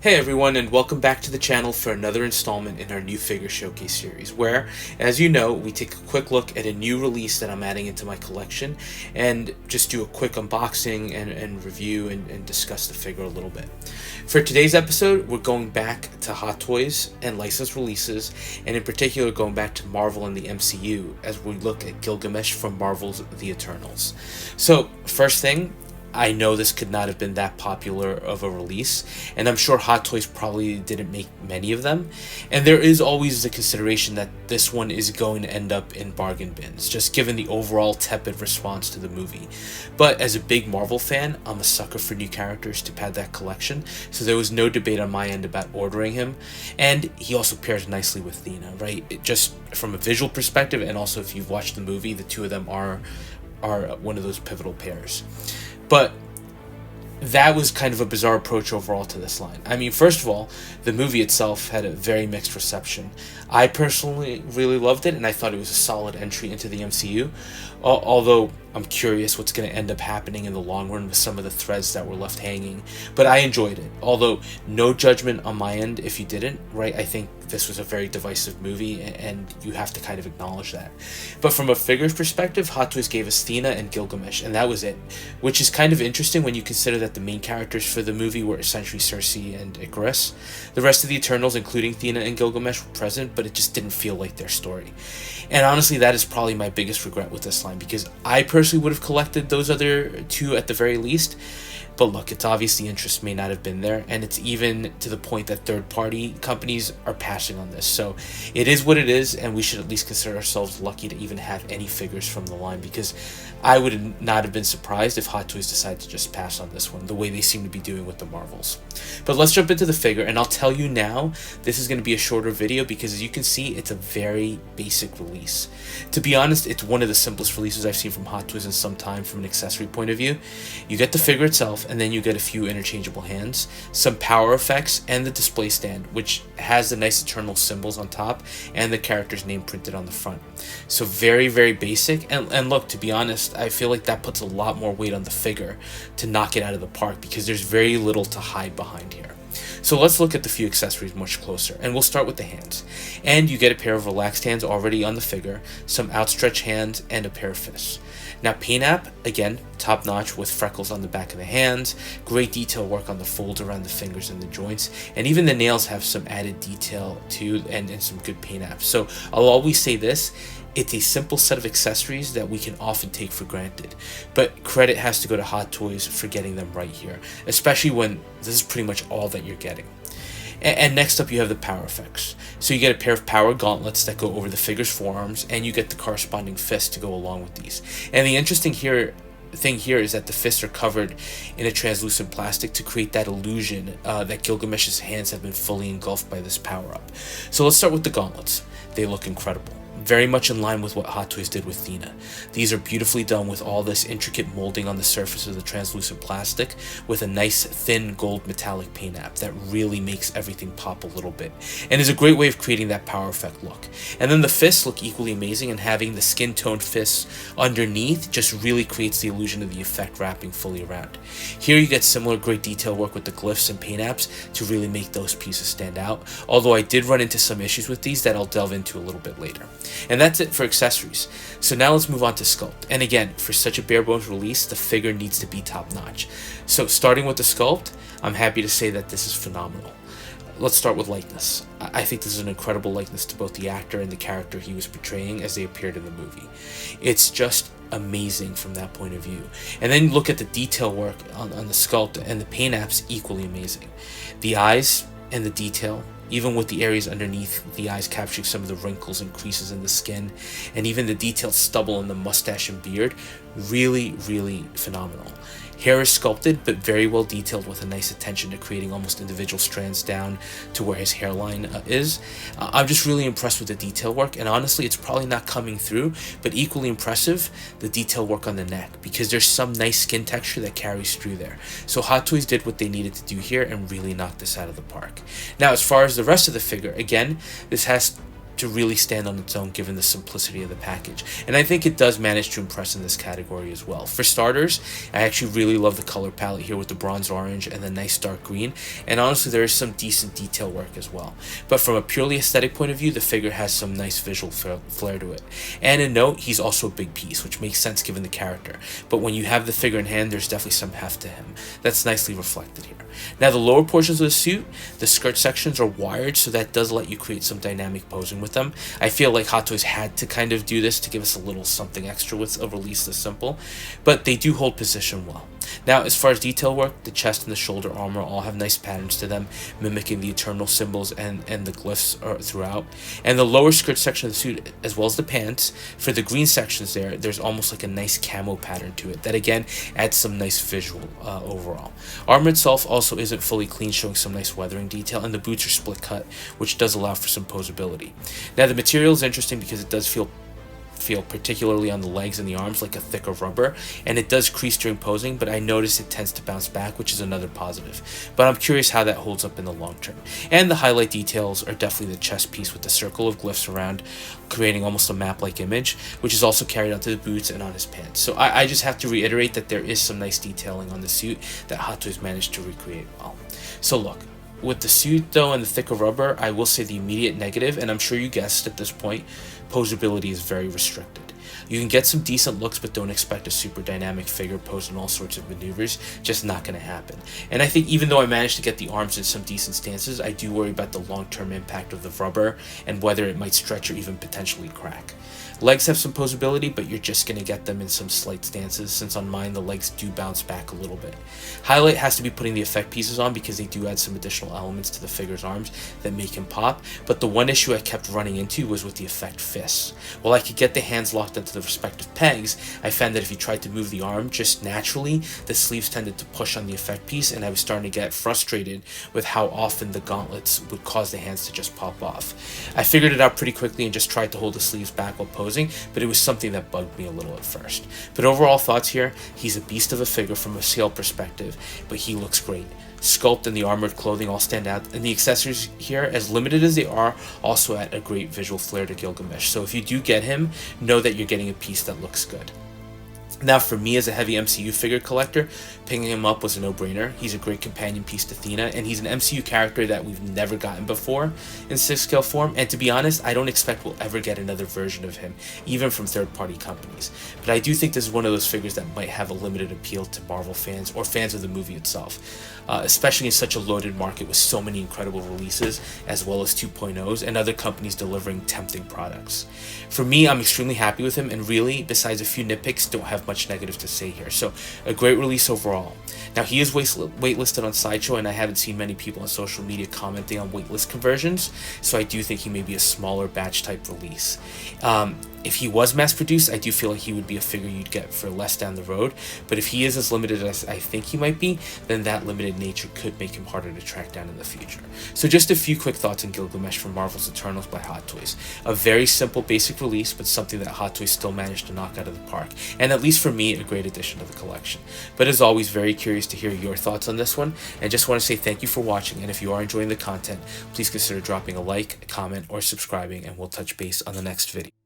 Hey everyone, and welcome back to the channel for another installment in our new figure showcase series, where, as you know, we take a quick look at a new release that I'm adding into my collection and just do a quick unboxing and review and discuss the figure a little bit. For today's episode, we're going back to Hot Toys and licensed releases, and in particular going back to Marvel and the MCU as we look at Gilgamesh from Marvel's The Eternals. So, first thing, I know this could not have been that popular of a release, and I'm sure Hot Toys probably didn't make many of them, and there is always the consideration that this one is going to end up in bargain bins, just given the overall tepid response to the movie. But as a big Marvel fan, I'm a sucker for new characters to pad that collection, so there was no debate on my end about ordering him, and he also pairs nicely with Thena, right? Just from a visual perspective, and also if you've watched the movie, the two of them are one of those pivotal pairs. But that was kind of a bizarre approach overall to this line. I mean, first of all, the movie itself had a very mixed reception. I personally really loved it, and I thought it was a solid entry into the MCU, although I'm curious what's going to end up happening in the long run with some of the threads that were left hanging. But I enjoyed it, although no judgment on my end if you didn't, right? I think this was a very divisive movie, and you have to kind of acknowledge that. But from a figures perspective, Hot Toys gave us Thena and Gilgamesh, and that was it, which is kind of interesting when you consider that the main characters for the movie were essentially Cersei and Icarus. The rest of the Eternals, including Thena and Gilgamesh, were present, but it just didn't feel like their story. And honestly, that is probably my biggest regret with this line, because I personally would have collected those other two at the very least. But look, it's obvious the interest may not have been there, and it's even to the point that third-party companies are passing on this. So it is what it is, and we should at least consider ourselves lucky to even have any figures from the line, because I would not have been surprised if Hot Toys decided to just pass on this one, the way they seem to be doing with the Marvels. But let's jump into the figure, and I'll tell you now, this is going to be a shorter video because, as you can see, it's a very basic release. To be honest, it's one of the simplest releases I've seen from Hot Toys in some time from an accessory point of view. You get the figure itself, and then you get a few interchangeable hands, some power effects, and the display stand, which has the nice Eternal symbols on top and the character's name printed on the front. So very, very basic, and look, to be honest, I feel like that puts a lot more weight on the figure to knock it out of the park, because there's very little to hide behind here. So let's look at the few accessories much closer, and we'll start with the hands. And you get a pair of relaxed hands already on the figure, some outstretched hands, and a pair of fists. Now, paint app, again, top notch with freckles on the back of the hands, great detail work on the folds around the fingers and the joints, and even the nails have some added detail too, and some good paint apps. So I'll always say this, it's a simple set of accessories that we can often take for granted, but credit has to go to Hot Toys for getting them right here, especially when this is pretty much all that you're getting. And next up, you have the power effects. So you get a pair of power gauntlets that go over the figure's forearms, and you get the corresponding fists to go along with these. And the interesting thing here is that the fists are covered in a translucent plastic to create that illusion that Gilgamesh's hands have been fully engulfed by this power-up. So let's start with the gauntlets. They look incredible. Very much in line with what Hot Toys did with Thena. These are beautifully done with all this intricate molding on the surface of the translucent plastic with a nice thin gold metallic paint app that really makes everything pop a little bit, and is a great way of creating that power effect look. And then the fists look equally amazing, and having the skin toned fists underneath just really creates the illusion of the effect wrapping fully around. Here you get similar great detail work with the glyphs and paint apps to really make those pieces stand out, although I did run into some issues with these that I'll delve into a little bit later. And that's it for accessories. So now let's move on to sculpt. And again, for such a bare bones release, the figure needs to be top notch. So starting with the sculpt, I'm happy to say that this is phenomenal. Let's start with likeness. I think this is an incredible likeness to both the actor and the character he was portraying as they appeared in the movie. It's just amazing from that point of view. And then look at the detail work on the sculpt, and the paint apps equally amazing. The eyes and the detail, even with the areas underneath the eyes capturing some of the wrinkles and creases in the skin, and even the detailed stubble in the mustache and beard, really, really phenomenal. Hair is sculpted, but very well detailed with a nice attention to creating almost individual strands down to where his hairline is. I'm just really impressed with the detail work, and honestly, it's probably not coming through, but equally impressive, the detail work on the neck, because there's some nice skin texture that carries through there. So Hot Toys did what they needed to do here and really knocked this out of the park. Now, as far as the rest of the figure, again, this has to really stand on its own given the simplicity of the package. And I think it does manage to impress in this category as well. For starters, I actually really love the color palette here with the bronze orange and the nice dark green, and honestly there is some decent detail work as well. But from a purely aesthetic point of view, the figure has some nice visual flair to it. And a note, he's also a big piece, which makes sense given the character. But when you have the figure in hand, there's definitely some heft to him. That's nicely reflected here. Now the lower portions of the suit, the skirt sections are wired, so that does let you create some dynamic posing with them. I feel like Hot Toys had to kind of do this to give us a little something extra with a release this simple, but they do hold position well. Now, as far as detail work, the chest and the shoulder armor all have nice patterns to them, mimicking the eternal symbols and the glyphs throughout. And the lower skirt section of the suit, as well as the pants, for the green sections there's almost like a nice camo pattern to it that again adds some nice visual overall. Armor itself also isn't fully clean, showing some nice weathering detail, and the boots are split cut, which does allow for some posability. Now, the material is interesting because it does feel particularly on the legs and the arms like a thicker rubber, and it does crease during posing, but I notice it tends to bounce back, which is another positive. But I'm curious how that holds up in the long term. And the highlight details are definitely the chest piece with the circle of glyphs around, creating almost a map-like image, which is also carried onto the boots and on his pants. So I just have to reiterate that there is some nice detailing on the suit that Hot Toys managed to recreate well. So look, with the suit though and the thicker rubber, I will say the immediate negative, and I'm sure you guessed at this point, posability is very restricted. You can get some decent looks, but don't expect a super dynamic figure posed in all sorts of maneuvers. Just not going to happen. And I think even though I managed to get the arms in some decent stances, I do worry about the long-term impact of the rubber and whether it might stretch or even potentially crack. Legs have some posability, but you're just going to get them in some slight stances, since on mine the legs do bounce back a little bit. Highlight has to be putting the effect pieces on because they do add some additional elements to the figure's arms that make him pop, but the one issue I kept running into was with the effect fists. While I could get the hands locked into the respective pegs, I found that if you tried to move the arm just naturally, the sleeves tended to push on the effect piece, and I was starting to get frustrated with how often the gauntlets would cause the hands to just pop off. I figured it out pretty quickly and just tried to hold the sleeves back while posing, but it was something that bugged me a little at first. But overall thoughts here, he's a beast of a figure from a scale perspective, but he looks great. Sculpt and the armored clothing all stand out, and the accessories here, as limited as they are, also add a great visual flair to Gilgamesh. So if you do get him, know that you're getting a piece that looks good. Now, for me as a heavy MCU figure collector, picking him up was a no-brainer. He's a great companion piece to Athena, and he's an MCU character that we've never gotten before in 6-scale form, and to be honest, I don't expect we'll ever get another version of him, even from third-party companies. But I do think this is one of those figures that might have a limited appeal to Marvel fans or fans of the movie itself, especially in such a loaded market with so many incredible releases, as well as 2.0s, and other companies delivering tempting products. For me, I'm extremely happy with him, and really, besides a few nitpicks, don't have much negative to say here. So a great release overall. Now, he is waitlisted on Sideshow, and I haven't seen many people on social media commenting on waitlist conversions, so I do think he may be a smaller batch type release. If he was mass produced, I do feel like he would be a figure you'd get for less down the road, but if he is as limited as I think he might be, then that limited nature could make him harder to track down in the future. So just a few quick thoughts on Gilgamesh from Marvel's Eternals by Hot Toys. A very simple basic release, but something that Hot Toys still managed to knock out of the park, and at least for me, a great addition to the collection. But as always, very curious to hear your thoughts on this one, and just want to say thank you for watching, and if you are enjoying the content, please consider dropping a like, a comment, or subscribing, and we'll touch base on the next video.